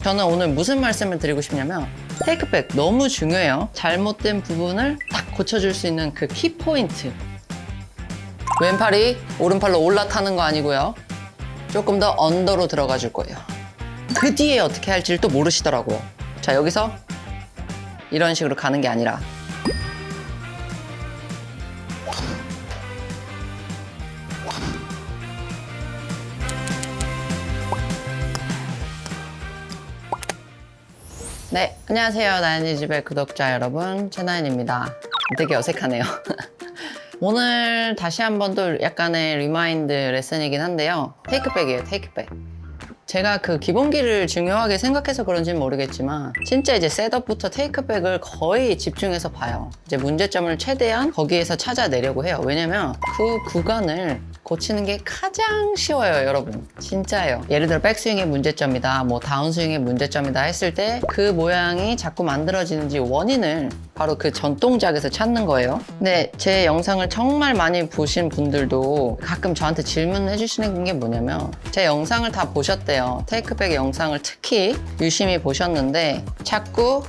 저는 오늘 무슨 말씀을 드리고 싶냐면 테이크백 너무 중요해요. 잘못된 부분을 딱 고쳐줄 수 있는 그 키포인트. 왼팔이 오른팔로 올라타는 거 아니고요. 조금 더 언더로 들어가 줄 거예요. 그 뒤에 어떻게 할지를 또 모르시더라고요. 자, 여기서 이런 식으로 가는 게 아니라 네, 안녕하세요. 나연이 집의 구독자 여러분, 최나연입니다. 되게 어색하네요. 오늘 다시 한번 또 약간의 리마인드 레슨이긴 한데요. 테이크백이에요, 테이크백. 제가 그 기본기를 중요하게 생각해서 그런지는 모르겠지만 진짜 이제 셋업부터 테이크백을 거의 집중해서 봐요. 이제 문제점을 최대한 거기에서 찾아내려고 해요. 왜냐면 그 구간을 고치는 게 가장 쉬워요, 여러분. 진짜예요. 예를 들어 백스윙의 문제점이다, 뭐 다운스윙의 문제점이다 했을 때 그 모양이 자꾸 만들어지는지 원인을 바로 그 전 동작에서 찾는 거예요. 근데 제 영상을 정말 많이 보신 분들도 가끔 저한테 질문해 주시는 게 뭐냐면 제 영상을 다 보셨대요. 테이크백 영상을 특히 유심히 보셨는데 자꾸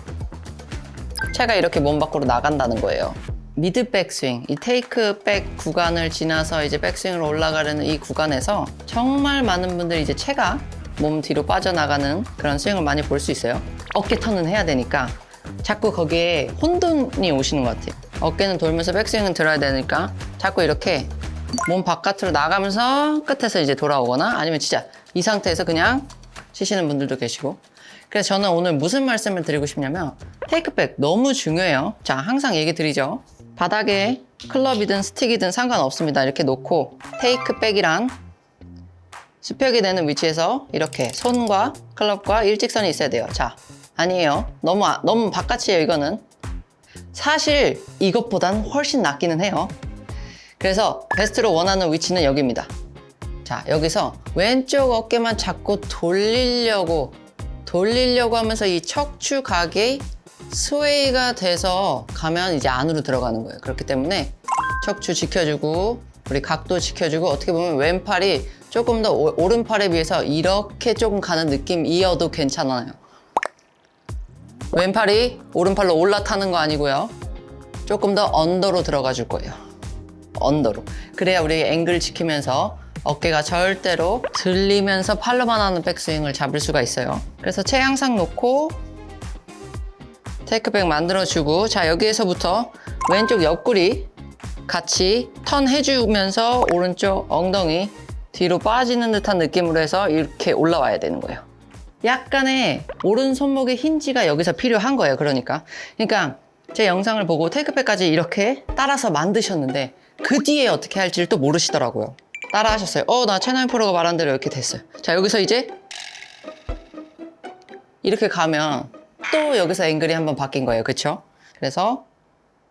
채가 이렇게 몸 밖으로 나간다는 거예요. 미드 백스윙, 이 테이크백 구간을 지나서 이제 백스윙으로 올라가려는 이 구간에서 정말 많은 분들이 이제 채가 몸 뒤로 빠져나가는 그런 스윙을 많이 볼 수 있어요. 어깨 턴은 해야 되니까 자꾸 거기에 혼돈이 오시는 것 같아요. 어깨는 돌면서 백스윙은 들어야 되니까 자꾸 이렇게 몸 바깥으로 나가면서 끝에서 이제 돌아오거나 아니면 진짜 이 상태에서 그냥 치시는 분들도 계시고. 그래서 저는 오늘 무슨 말씀을 드리고 싶냐면 테이크백 너무 중요해요. 자, 항상 얘기 드리죠. 바닥에 클럽이든 스틱이든 상관없습니다. 이렇게 놓고 테이크백이란 수평이 되는 위치에서 이렇게 손과 클럽과 일직선이 있어야 돼요. 자, 아니에요. 너무 바깥이에요, 이거는. 사실 이것보단 훨씬 낫기는 해요. 그래서 베스트로 원하는 위치는 여기입니다. 자, 여기서 왼쪽 어깨만 자꾸 돌리려고 하면서 이 척추 각이 스웨이가 돼서 가면 이제 안으로 들어가는 거예요. 그렇기 때문에 척추 지켜주고 우리 각도 지켜주고 어떻게 보면 왼팔이 조금 더 오른팔에 비해서 이렇게 조금 가는 느낌이어도 괜찮아요. 왼팔이 오른팔로 올라타는 거 아니고요. 조금 더 언더로 들어가 줄 거예요. 언더로. 그래야 우리 앵글 지키면서 어깨가 절대로 들리면서 팔로만 하는 백스윙을 잡을 수가 있어요. 그래서 채 항상 놓고 테이크백 만들어주고, 자, 여기에서부터 왼쪽 옆구리 같이 턴 해주면서 오른쪽 엉덩이 뒤로 빠지는 듯한 느낌으로 해서 이렇게 올라와야 되는 거예요. 약간의 오른 손목의 힌지가 여기서 필요한 거예요. 그러니까 제 영상을 보고 테이크백까지 이렇게 따라서 만드셨는데 그 뒤에 어떻게 할지를 또 모르시더라고요. 따라 하셨어요. 나 최나연 프로가 말한 대로 이렇게 됐어요. 자, 여기서 이제 이렇게 가면 또 여기서 앵글이 한번 바뀐 거예요. 그쵸? 그래서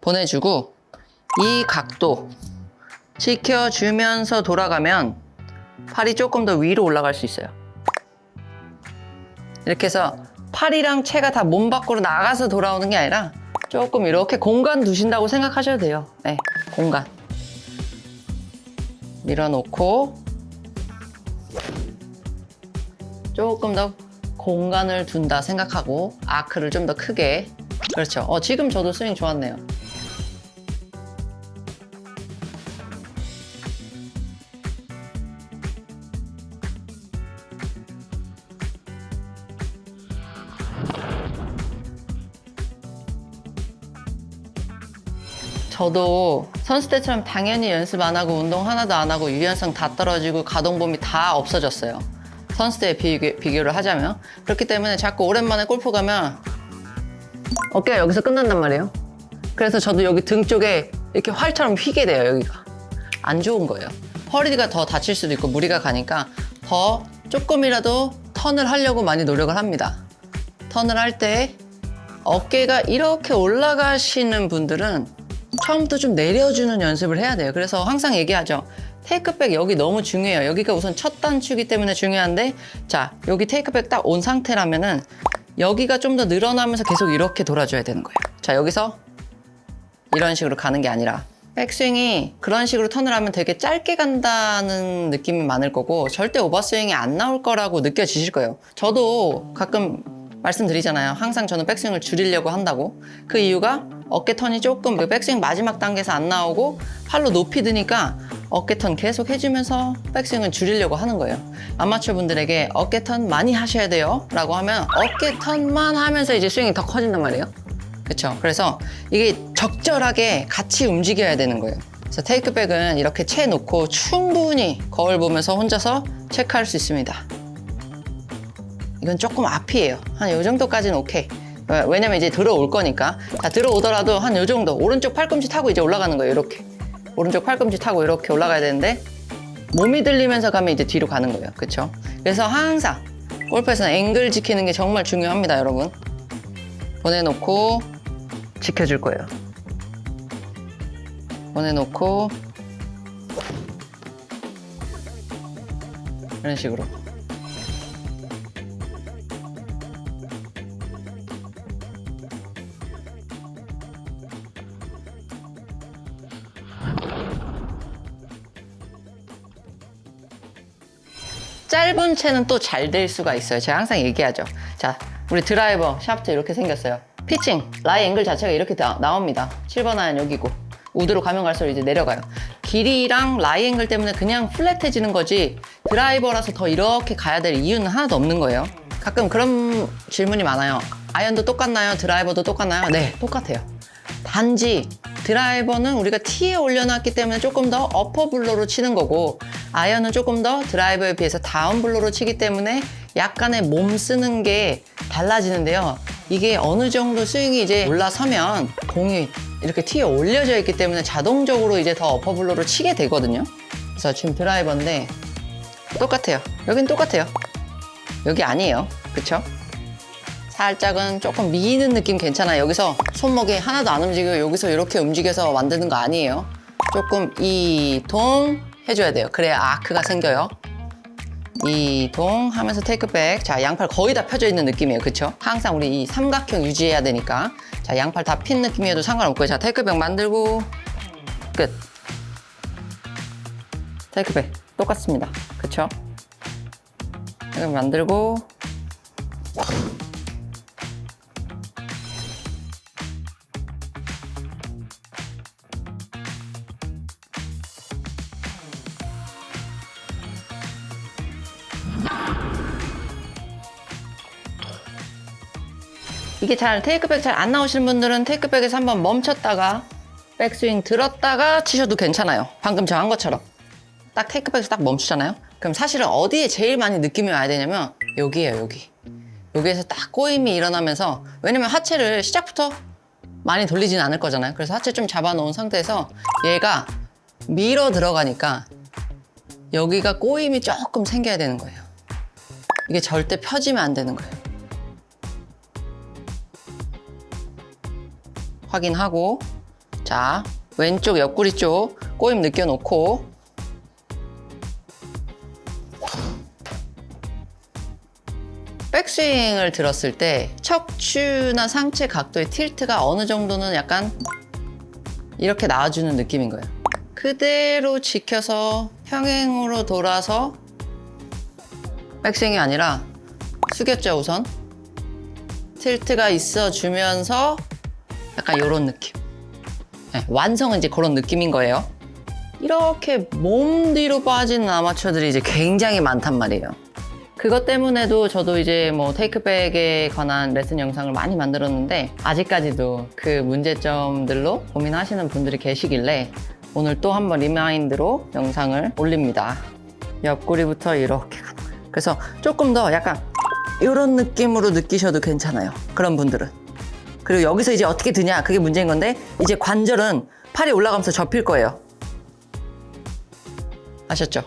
보내주고 이 각도 지켜주면서 돌아가면 팔이 조금 더 위로 올라갈 수 있어요. 이렇게 해서 팔이랑 채가 다 몸 밖으로 나가서 돌아오는 게 아니라 조금 이렇게 공간 두신다고 생각하셔도 돼요. 네, 공간. 밀어놓고 조금 더 공간을 둔다 생각하고 아크를 좀 더 크게. 그렇죠. 지금 저도 스윙 좋았네요. 저도 선수 때처럼 당연히 연습 안 하고 운동 하나도 안 하고 유연성 다 떨어지고 가동범위 다 없어졌어요. 선수 때 비교를 하자면. 그렇기 때문에 자꾸 오랜만에 골프 가면 어깨가 여기서 끝난단 말이에요. 그래서 저도 여기 등 쪽에 이렇게 활처럼 휘게 돼요. 여기가 안 좋은 거예요. 허리가 더 다칠 수도 있고 무리가 가니까 더 조금이라도 턴을 하려고 많이 노력을 합니다. 턴을 할 때 어깨가 이렇게 올라가시는 분들은 처음부터 좀 내려주는 연습을 해야 돼요. 그래서 항상 얘기하죠. 테이크백 여기 너무 중요해요. 여기가 우선 첫 단추기 때문에 중요한데, 자, 여기 테이크백 딱 온 상태라면은 여기가 좀 더 늘어나면서 계속 이렇게 돌아줘야 되는 거예요. 자, 여기서 이런 식으로 가는 게 아니라 백스윙이 그런 식으로 턴을 하면 되게 짧게 간다는 느낌이 많을 거고 절대 오버스윙이 안 나올 거라고 느껴지실 거예요. 저도 가끔 말씀드리잖아요. 항상 저는 백스윙을 줄이려고 한다고. 그 이유가 어깨 턴이 조금 그 백스윙 마지막 단계에서 안 나오고 팔로 높이 드니까 어깨 턴 계속 해주면서 백스윙을 줄이려고 하는 거예요. 아마추어 분들에게 어깨 턴 많이 하셔야 돼요 라고 하면 어깨 턴만 하면서 이제 스윙이 더 커진단 말이에요. 그렇죠? 그래서 이게 적절하게 같이 움직여야 되는 거예요. 그래서 테이크백은 이렇게 채 놓고 충분히 거울 보면서 혼자서 체크할 수 있습니다. 이건 조금 앞이에요. 한 요 정도까지는 오케이. 왜냐면 이제 들어올 거니까. 자, 들어오더라도 한 요 정도. 오른쪽 팔꿈치 타고 이제 올라가는 거예요. 이렇게. 오른쪽 팔꿈치 타고 이렇게 올라가야 되는데 몸이 들리면서 가면 이제 뒤로 가는 거예요. 그렇죠? 그래서 항상 골프에서는 앵글 지키는 게 정말 중요합니다, 여러분. 보내놓고 지켜줄 거예요. 보내놓고 이런 식으로. 짧은 채는 또 잘 될 수가 있어요. 제가 항상 얘기하죠. 자, 우리 드라이버 샤프트 이렇게 생겼어요. 피칭, 라이 앵글 자체가 이렇게 나옵니다. 7번 아이언 여기고 우드로 가면 갈수록 이제 내려가요. 길이랑 라이 앵글 때문에 그냥 플랫해지는 거지 드라이버라서 더 이렇게 가야 될 이유는 하나도 없는 거예요. 가끔 그런 질문이 많아요. 아이언도 똑같나요? 드라이버도 똑같나요? 네, 똑같아요. 단지 드라이버는 우리가 티에 올려놨기 때문에 조금 더 어퍼 블로로 치는 거고 아이언은 조금 더 드라이버에 비해서 다운 블로로 치기 때문에 약간의 몸 쓰는 게 달라지는데요. 이게 어느 정도 스윙이 이제 올라서면 공이 이렇게 티에 올려져 있기 때문에 자동적으로 이제 더 어퍼 블로로 치게 되거든요. 그래서 지금 드라이버인데 똑같아요. 여긴 똑같아요. 여기 아니에요. 그쵸? 살짝은 조금 미는 느낌 괜찮아요. 여기서 손목이 하나도 안 움직이고 여기서 이렇게 움직여서 만드는 거 아니에요. 조금 이동 해줘야 돼요. 그래야 아크가 생겨요. 이동 하면서 테이크백. 자, 양팔 거의 다 펴져 있는 느낌이에요. 그쵸? 항상 우리 이 삼각형 유지해야 되니까. 자, 양팔 다 핀 느낌이어도 상관없고요. 자, 테이크백 만들고 끝. 테이크백 똑같습니다. 그쵸? 테이크백 만들고 이게 잘 테이크백 잘 안 나오시는 분들은 테이크백에서 한번 멈췄다가 백스윙 들었다가 치셔도 괜찮아요. 방금 저 한 것처럼 딱 테이크백에서 딱 멈추잖아요. 그럼 사실은 어디에 제일 많이 느낌이 와야 되냐면 여기에요. 여기. 여기에서 딱 꼬임이 일어나면서 왜냐면 하체를 시작부터 많이 돌리지는 않을 거잖아요. 그래서 하체 좀 잡아놓은 상태에서 얘가 밀어 들어가니까 여기가 꼬임이 조금 생겨야 되는 거예요. 이게 절대 펴지면 안 되는 거예요. 확인하고 자 왼쪽 옆구리 쪽 꼬임 느껴놓고 백스윙을 들었을 때 척추나 상체 각도의 틸트가 어느 정도는 약간 이렇게 나와주는 느낌인 거예요. 그대로 지켜서 평행으로 돌아서 백스윙이 아니라 숙였죠. 우선 틸트가 있어주면서 약간 이런 느낌. 네, 완성은 이제 그런 느낌인 거예요. 이렇게 몸 뒤로 빠지는 아마추어들이 이제 굉장히 많단 말이에요. 그것 때문에도 저도 이제 뭐 테이크백에 관한 레슨 영상을 많이 만들었는데 아직까지도 그 문제점들로 고민하시는 분들이 계시길래 오늘 또 한번 리마인드로 영상을 올립니다. 옆구리부터 이렇게 가는 거예요. 그래서 조금 더 약간 이런 느낌으로 느끼셔도 괜찮아요. 그런 분들은. 그리고 여기서 이제 어떻게 드냐 그게 문제인 건데 이제 관절은 팔이 올라가면서 접힐 거예요. 아셨죠?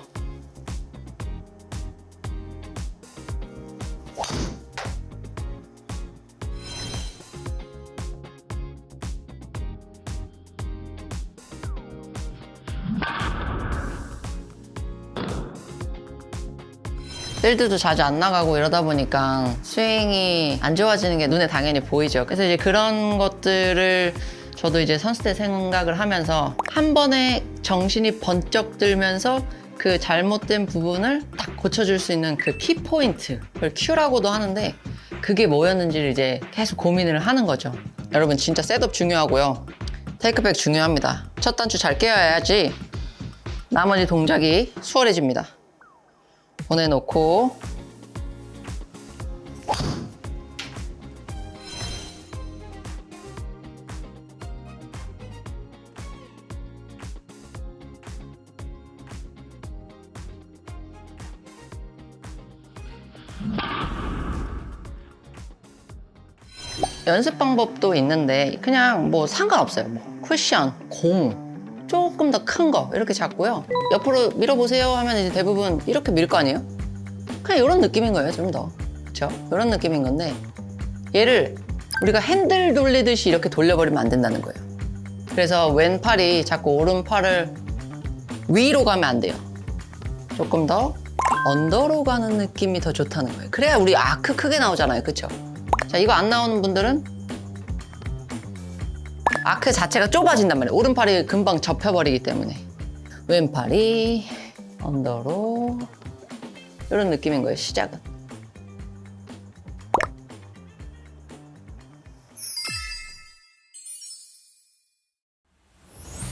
필드도 자주 안 나가고 이러다 보니까 스윙이 안 좋아지는 게 눈에 당연히 보이죠. 그래서 이제 그런 것들을 저도 이제 선수 때 생각을 하면서 한 번에 정신이 번쩍 들면서 그 잘못된 부분을 딱 고쳐줄 수 있는 그 키포인트, 그걸 큐라고도 하는데 그게 뭐였는지를 이제 계속 고민을 하는 거죠. 여러분 진짜 셋업 중요하고요. 테이크백 중요합니다. 첫 단추 잘 깨어야지 나머지 동작이 수월해집니다. 보내놓고 연습 방법도 있는데 그냥 뭐 상관없어요. 뭐 쿠션, 고무 조금 더 큰 거 이렇게 잡고요. 옆으로 밀어보세요 하면 이제 대부분 이렇게 밀 거 아니에요? 그냥 이런 느낌인 거예요. 좀 더. 그렇죠? 이런 느낌인 건데 얘를 우리가 핸들 돌리듯이 이렇게 돌려버리면 안 된다는 거예요. 그래서 왼팔이 자꾸 오른팔을 위로 가면 안 돼요. 조금 더 언더로 가는 느낌이 더 좋다는 거예요. 그래야 우리 아크 크게 나오잖아요. 그렇죠? 자, 이거 안 나오는 분들은 아크 자체가 좁아진단 말이에요. 오른팔이 금방 접혀버리기 때문에. 왼팔이 언더로 이런 느낌인 거예요, 시작은.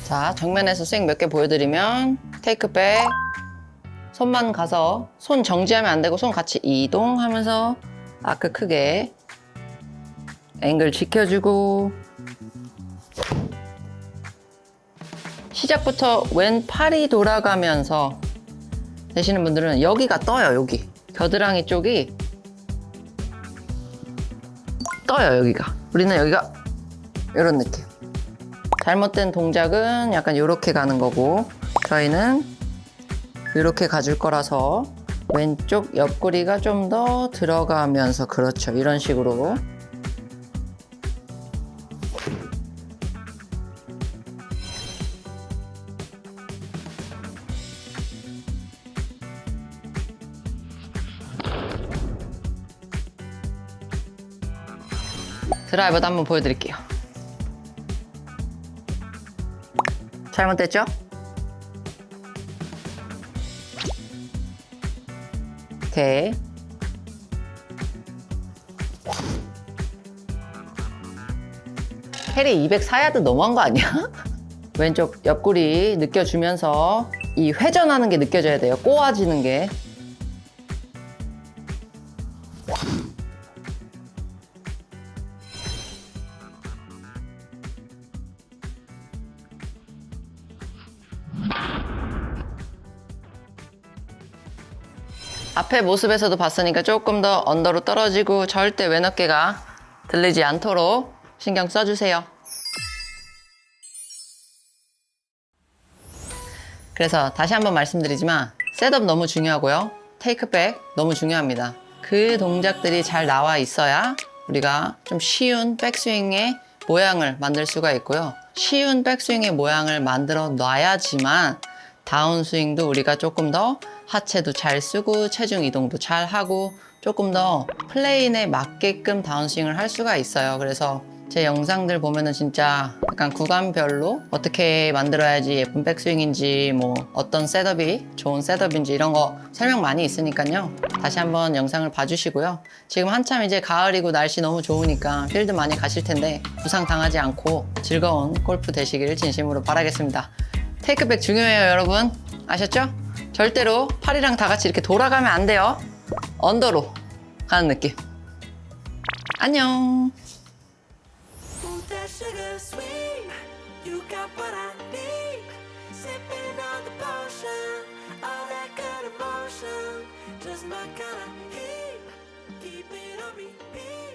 자, 정면에서 스윙 몇 개 보여드리면 테이크백, 손만 가서 손 정지하면 안 되고 손 같이 이동하면서 아크 크게 앵글 지켜주고 시작부터 왼팔이 돌아가면서 되시는 분들은 여기가 떠요. 여기 겨드랑이 쪽이 떠요. 여기가 우리는 여기가 이런 느낌. 잘못된 동작은 약간 이렇게 가는 거고 저희는 이렇게 가줄 거라서 왼쪽 옆구리가 좀 더 들어가면서 그렇죠. 이런 식으로 드라이버도 한번 보여드릴게요. 잘못됐죠? 오케이. 캐리 204야드 너무한 거 아니야? 왼쪽 옆구리 느껴주면서 이 회전하는 게 느껴져야 돼요. 꼬아지는 게. 앞에 모습에서도 봤으니까 조금 더 언더로 떨어지고 절대 왼 어깨가 들리지 않도록 신경 써주세요. 그래서 다시 한번 말씀드리지만 셋업 너무 중요하고요. 테이크백 너무 중요합니다. 그 동작들이 잘 나와 있어야 우리가 좀 쉬운 백스윙의 모양을 만들 수가 있고요. 쉬운 백스윙의 모양을 만들어 놔야지만 다운스윙도 우리가 조금 더 하체도 잘 쓰고 체중 이동도 잘 하고 조금 더 플레인에 맞게끔 다운스윙을 할 수가 있어요. 그래서 제 영상들 보면은 진짜 약간 구간별로 어떻게 만들어야지 예쁜 백스윙인지 뭐 어떤 셋업이 좋은 셋업인지 이런 거 설명 많이 있으니까요. 다시 한번 영상을 봐주시고요. 지금 한참 이제 가을이고 날씨 너무 좋으니까 필드 많이 가실 텐데 부상 당하지 않고 즐거운 골프 되시길 진심으로 바라겠습니다. 테이크백 중요해요, 여러분. 아셨죠? 절대로 팔이랑 다 같이 이렇게 돌아가면 안 돼요. 언더로 가는 느낌. 안녕. Sugar sweet, you got what I need. Sipping on the potion, all that good emotion, just my kind of heat. Keep it on repeat.